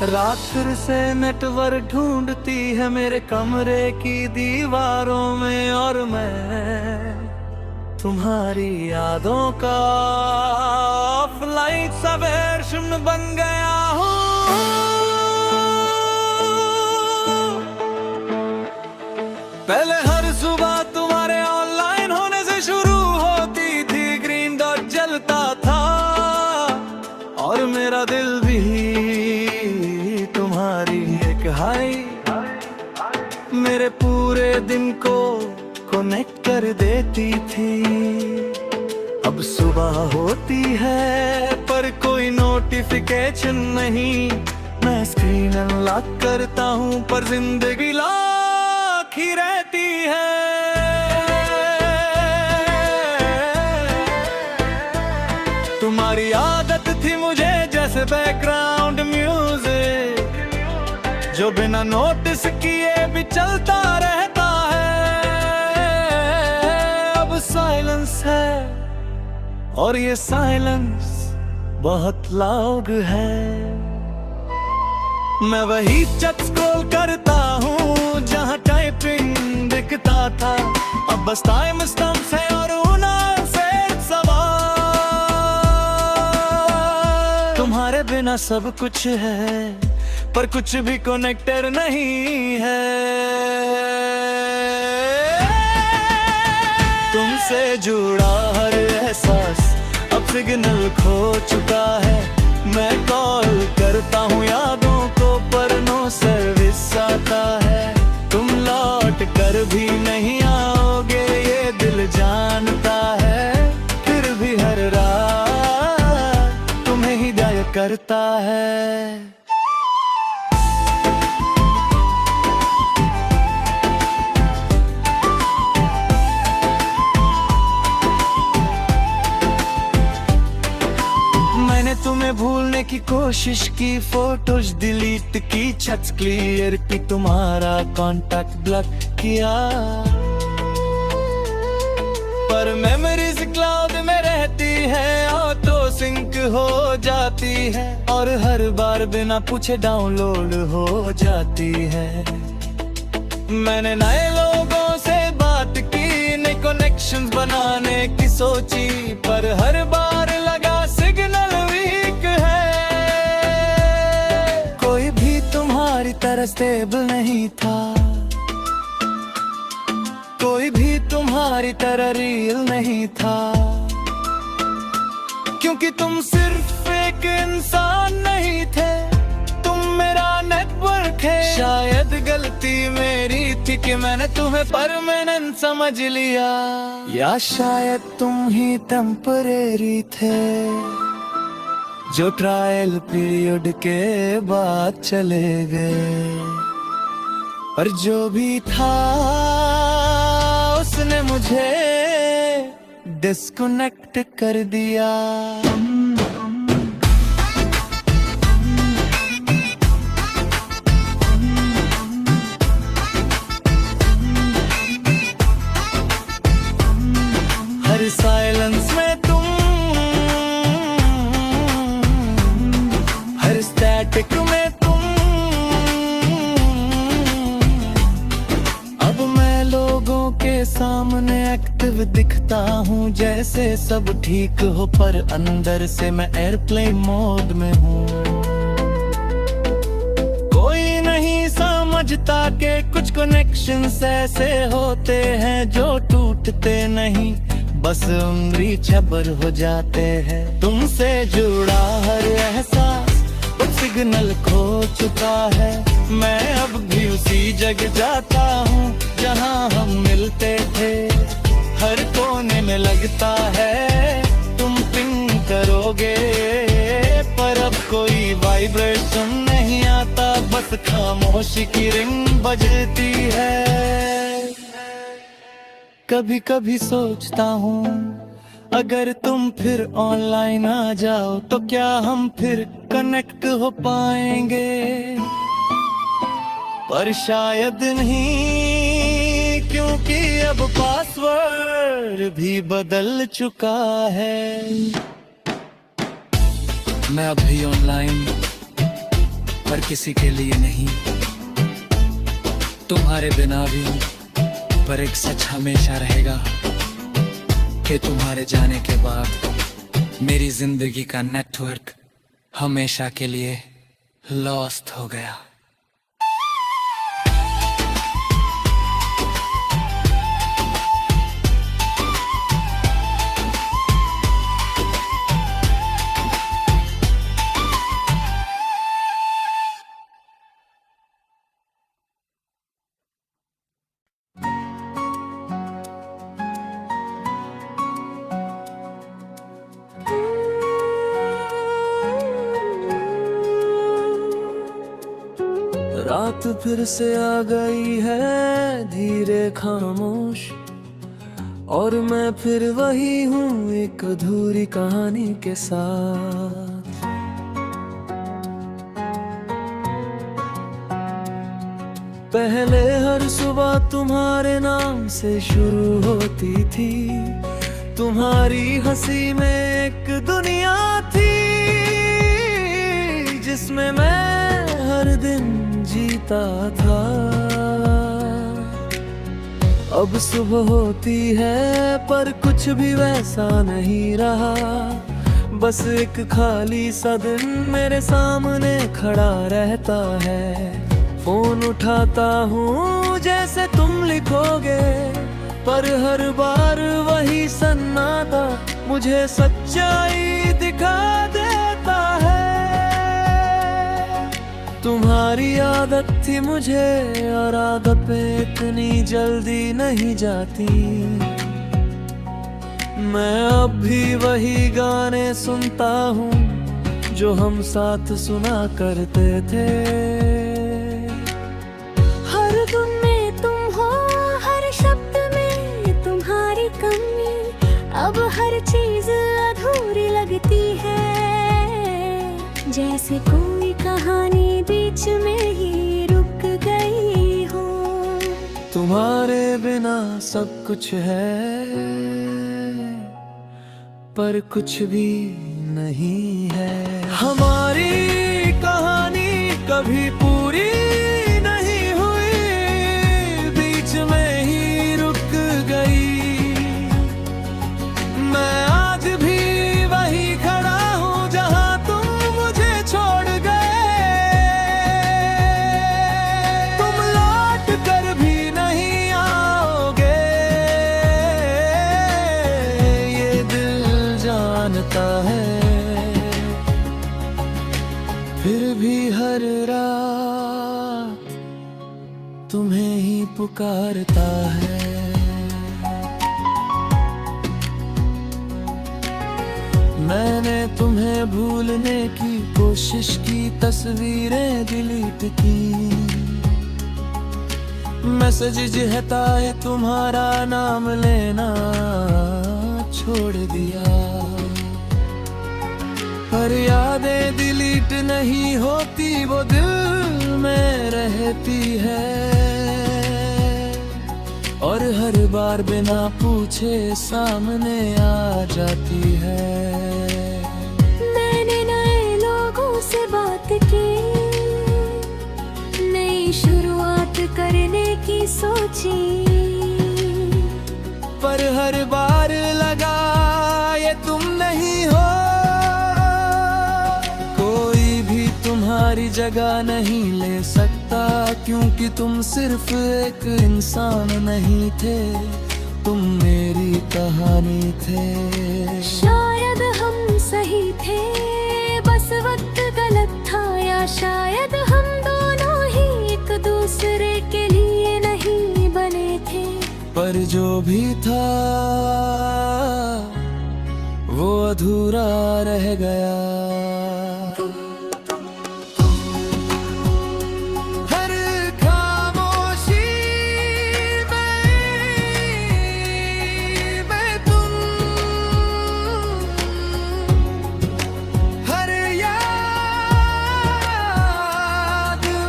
रात फिर से नेटवर्क ढूंढती है मेरे कमरे की दीवारों में, और मैं तुम्हारी यादों का फ्लाइट सा वर्जन बन गया हूँ। पहले हर सुबह तुम्हारे ऑनलाइन होने से शुरू होती थी, ग्रीन डॉट जलता था और मेरा दिल भी तुम्हारी एक हाई मेरे पूरे दिन को कनेक्ट कर देती थी। अब सुबह होती है पर कोई नोटिफिकेशन नहीं, मैं स्क्रीन अनलॉक करता हूँ पर जिंदगी लॉक ही रहती है। तुम्हारी आदत थी मुझे जैसे बैकग्राउंड म्यूजिक, जो बिना नोटिस किए भी चलता रहता है। अब साइलेंस है और ये साइलेंस बहुत लाउड है। मैं वही चैट स्क्रॉल करता हूँ जहाँ टाइपिंग दिखता था, अब बस टाइम स्टम्प्स है और उनसे सवाल। तुम्हारे बिना सब कुछ है पर कुछ भी कनेक्टेड नहीं है। तुमसे जुड़ा हर एहसास अब सिग्नल खो चुका है। मैं कॉल करता हूँ यादों को पर नो सर्विस आता है। तुम लौट कर भी नहीं आओगे ये दिल जानता है, फिर भी हर रात तुम्हें हिदायत करता है। मैंने तुम्हें भूलने की कोशिश की, फोटोज डिलीट की, चैट्स क्लियर की, तुम्हारा कांटेक्ट ब्लॉक किया, पर मेमोरीज क्लाउड में रहती है, ऑटो सिंक हो जाती है और हर बार बिना पूछे डाउनलोड हो जाती है। मैंने नए लोगों से बात की, नए कनेक्शंस बनाने की सोची, पर हर बार लगा सिग्नल वीक है। कोई भी तुम्हारी तरह स्टेबल नहीं था, कोई भी तुम्हारी तरह रियल नहीं था, क्योंकि तुम सिर्फ एक इंसान नहीं थे, तुम मेरा नेटवर्क है। शायद गलती मेरी थी कि मैंने तुम्हें परमानेंट समझ लिया, या शायद तुम ही टेम्परेरी थे जो ट्रायल पीरियड के बाद चले गए। पर जो भी था उसने मुझे डिस्कनेक्ट कर दिया। हर साइलेंस में तुम, हर स्टैटिक में तुम, अब मैं लोगों के सामने एक्टिव दिखता हूँ जैसे सब ठीक हो, पर अंदर से मैं एयरप्लेन मोड में हूँ। कोई नहीं समझता कि कुछ कनेक्शंस ऐसे होते हैं जो टूटते नहीं, बस उंगली छबर हो जाते हैं। तुमसे जुड़ा हर एहसास अब सिग्नल खो चुका है। मैं अब भी उसी जगह जाता हूँ जहाँ हम मिलते थे, हर कोने में लगता है तुम पिंग करोगे, पर अब कोई वाइब्रेशन नहीं आता, बस खामोशी की रिंग बजती है। कभी कभी सोचता हूँ अगर तुम फिर ऑनलाइन आ जाओ तो क्या हम फिर कनेक्ट हो पाएंगे, पर शायद नहीं, क्योंकि अब पासवर्ड भी बदल चुका है। मैं अभी ऑनलाइन पर किसी के लिए नहीं। तुम्हारे बिना भी हूँ, पर एक सच हमेशा रहेगा कि तुम्हारे जाने के बाद मेरी जिंदगी का नेटवर्क हमेशा के लिए लॉस्ट हो गया। रात फिर से आ गई है धीरे खामोश, और मैं फिर वही हूँ एक अधूरी कहानी के साथ। पहले हर सुबह तुम्हारे नाम से शुरू होती थी, तुम्हारी हंसी में एक दुनिया थी जिसमें मैं हर दिन जीता था। अब सुबह होती है पर कुछ भी वैसा नहीं रहा, बस एक खाली सा दिन मेरे सामने खड़ा रहता है। फोन उठाता हूँ जैसे तुम लिखोगे, पर हर बार वही सन्नाटा मुझे सच्चाई दिखा देता है। तुम्हारी आदत थी मुझे, और आदतें इतनी जल्दी नहीं जाती। मैं अब भी वही गाने सुनता हूँ जो हम साथ सुना करते थे। हर धुन में तुम हो, हर शब्द में तुम्हारी कमी, अब हर चीज अधूरी लगती है। जैसे कोई कहानी बीच में ही रुक गई हो। तुम्हारे बिना सब कुछ है, पर कुछ भी नहीं है। हमारी कहानी कभी पूरी नहीं हुई, बीच में ही रुक गई। मैं आज भी वही खड़ा हूँ जहाँ तुम मुझे छोड़ गए। तुम लौट कर भी नहीं आओगे, ये दिल जानता है। फिर भी हर रात तुम्हें ही पुकारता है। मैंने तुम्हें भूलने की कोशिश की, तस्वीरें डिलीट की, मैसेज हटा है तुम्हारा नाम लेना छोड़ दिया। पर यादें डिलीट नहीं होती, वो दिल में रहती है, और हर बार बिना पूछे सामने आ जाती है। मैंने नए लोगों से बात की, नई शुरुआत करने की सोची, पर हर बार लगा ये तुम नहीं हो। कोई भी तुम्हारी जगह नहीं ले सकता, क्योंकि तुम सिर्फ एक इंसान नहीं थे, तुम मेरी कहानी थे। शायद हम सही थे, बस वक्त गलत था, या शायद हम दोनों ही एक दूसरे के लिए नहीं बने थे। पर जो भी था वो अधूरा रह गया। हर खामोशी में तुम, हर याद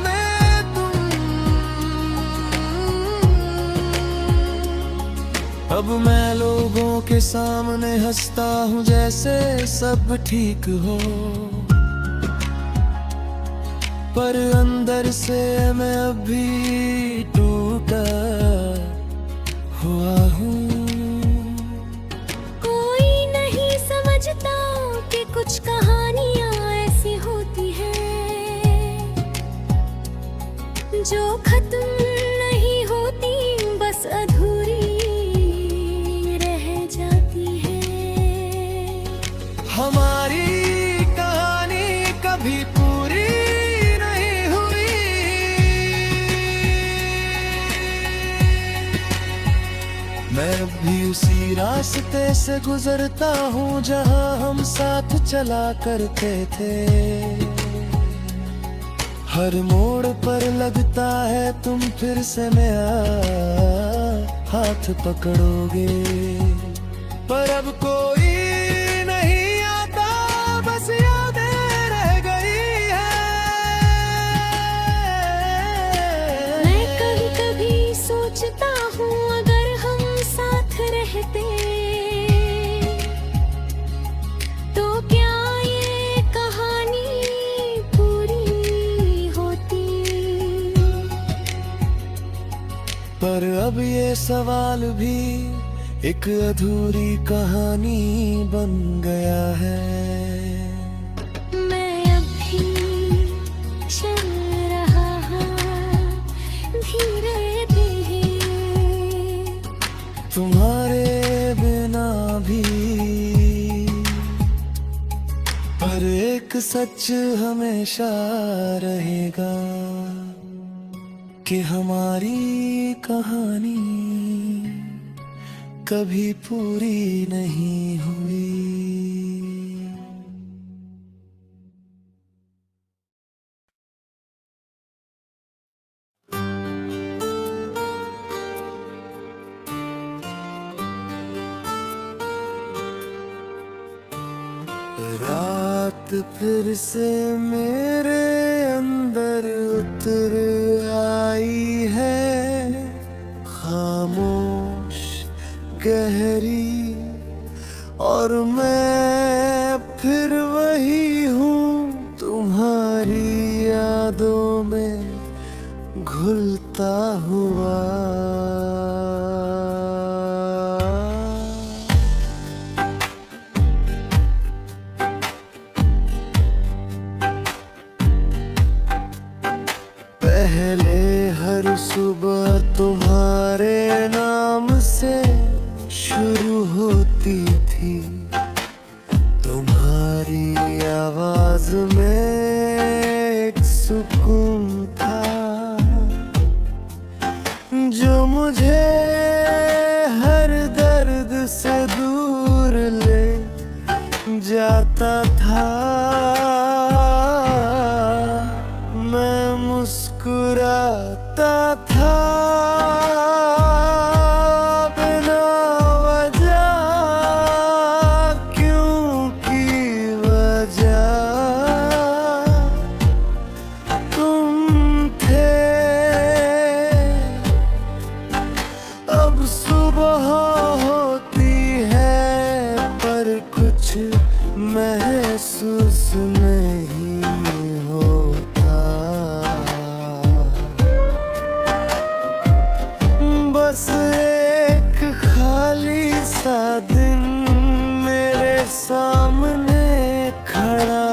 में तुम। अब मैं लोगों के सामने हंसता हूँ जैसे सब ठीक हो, पर अंदर से मैं अभी टूटा हुआ हूँ। कोई नहीं समझता कि कुछ कहानियां ऐसी होती हैं जो खत्म नहीं होती, बस अधूरी रह जाती है। हमारी कहानी कभी पूरी नहीं हुई। मैं भी उसी रास्ते से गुजरता हूँ जहाँ हम साथ चला करते थे। हर मोड़ पर लगता है तुम फिर से मेरा हाथ पकड़ोगे, पर अब कोई नहीं आता, बस यादें रह गई है। मैं कभी कभी सोचता हूँ अगर हम साथ रहते तो क्या ये कहानी पूरी होती। पर अब ये सवाल भी एक अधूरी कहानी बन गया है। मैं अभी चल रहा हूँ धीरे धीरे, तुम्हारे बिना भी, पर एक सच हमेशा रहेगा कि हमारी कहानी कभी पूरी नहीं हुई। रात फिर से मेरे अंदर उतर आई है, खामोश गहरी, और मैं फिर वही हूँ तुम्हारी यादों में घुलता हुआ। पहले हर सुबह तुम्हारे नाम से शुरू होती थी, तुम्हारी आवाज में एक सुकून था जो मुझे हर दर्द से दूर ले जाता था। मैं मुस्कुराता था बिना वजह, क्योंकि वजह तुम थे। अब सुबह होती है पर कुछ महसूस नहीं होता, बस एक खाली सा दिन मेरे सामने खड़ा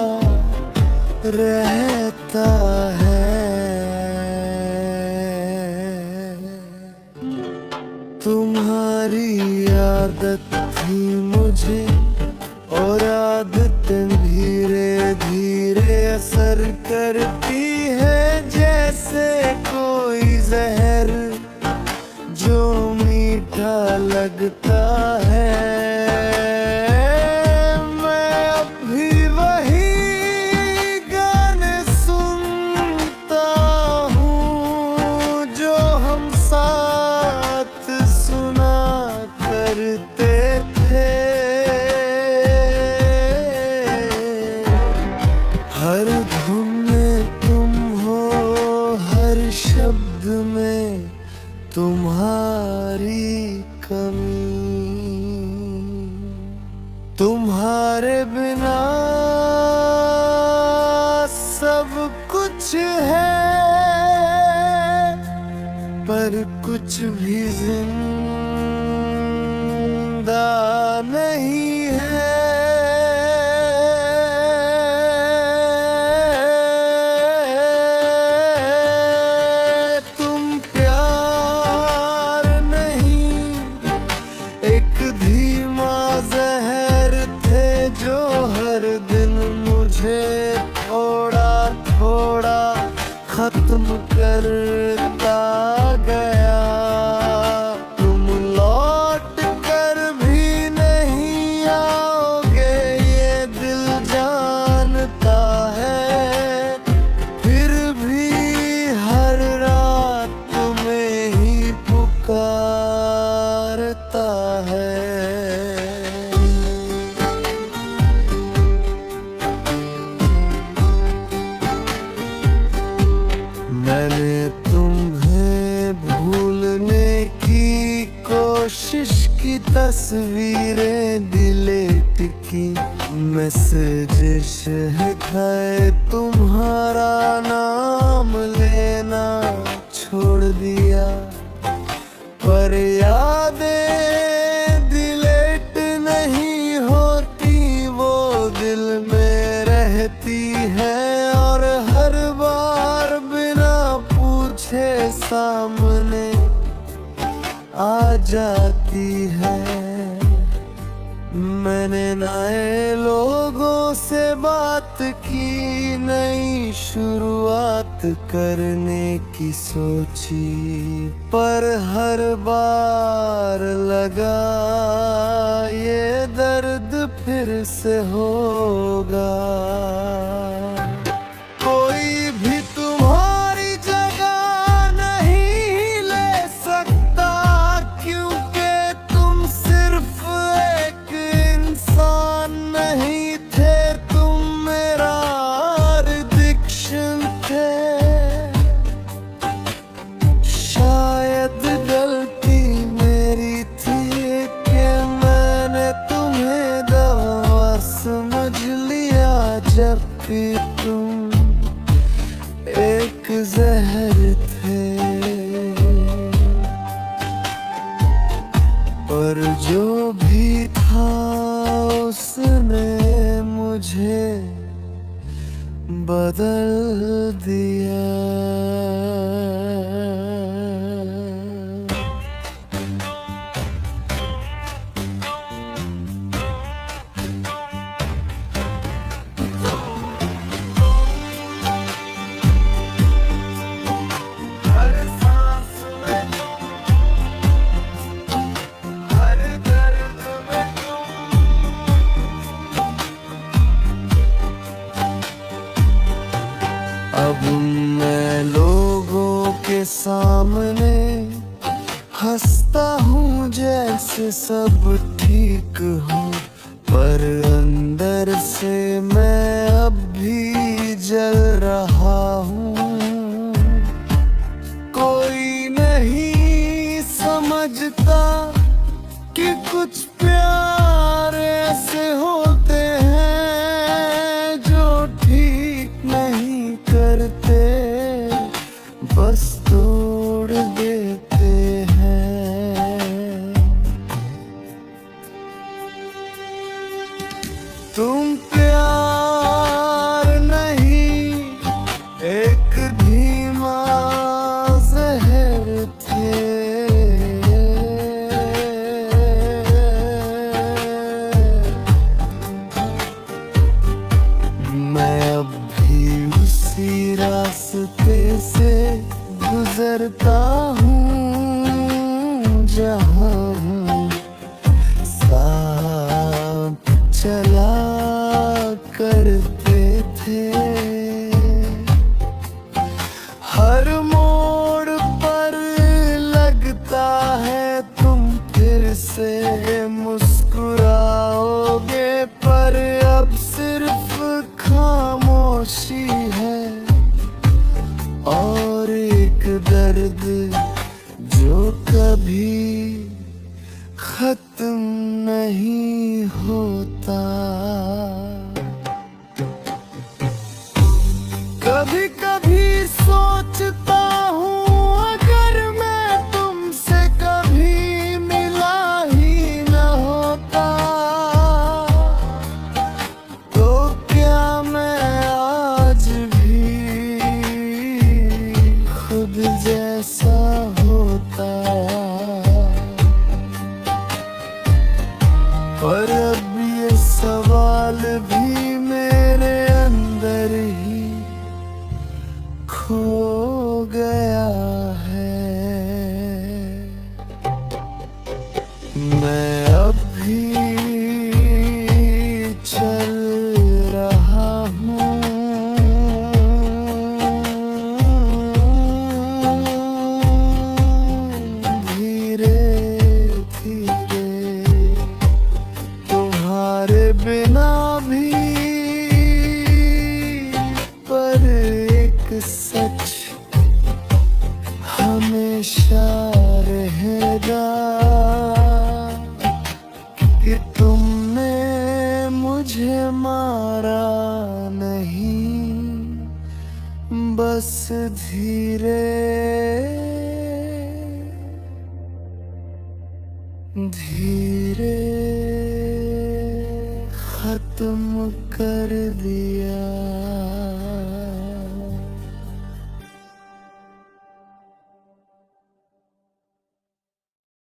रहता है। तुम्हारी आदत थी मुझे, और आदतें धीरे धीरे असर करती है, जैसे कोई जहर जो मीठा लगता है। मैं अब भी वही गाने सुनता हूँ जो हम साथ सुना करते थे। हर धुन में तुम हो, हर शब्द में तुम्हारी कमी, तुम्हारे बिना सब कुछ पर कुछ भी जिंदा नहीं है। तुम प्यार नहीं, एक धीमा जहर थे जो हर दिन मुझे थोड़ा थोड़ा खत्म करता गया। तुम लौट कर भी नहीं आओगे ये दिल जानता है, फिर भी हर रात तुम्हें ही पुकारता है। मैंने तुम्हें भूलने की कोशिश की, तस्वीरें डिलीट की, मैसेजेस है तुम्हारा नाम लेना छोड़ दिया। पर यादें डिलीट नहीं होती, वो दिल में रहती है और हर बार बिना पूछे सामने आ जाती है। मैंने नए लोगों से बात की, नई शुरुआत करने की सोची, पर हर बार लगा ये दर्द फिर से होगा। कोई भी तुम्हारी जगह नहीं ले सकता, क्योंकि तुम सिर्फ एक इंसान नहीं थे, तुम मेरा एडिक्शन थे। शायद गलती मेरी थी कि मैंने तुम्हें दवा समझ लिया, जबकि तुम एक जहर थे। पर जो भी था उसने मुझे बदल दिया। हर सांस में तुम, हर दर्द में तुम। अब मैं लोगों के सामने हंसता हूँ जैसे सब ठीक हो, पर अंदर से मैं अब भी जल रहा हूँ। कोई नहीं समझता कि कुछ प्यार ऐसे होते हैं जो ठीक नहीं करते, बस तोड़ देते हैं। तुम प्यार नहीं, एक धीमा जहर थे। मैं अब भी उसी रास्ते से गुजरता हूँ जहाँ साथ चला करते थे। हर मोड़ पर लगता है तुम फिर से मुस्कुराओगे, पर अब सिर्फ खामोशी है और एक दर्द जो कभी खत्म नहीं होता। कभी कभी सोचता हूँ अगर मैं सच हमेशा रहेगा कि तुमने मुझे मारा नहीं, बस धीरे धीरे खत्म कर दिया।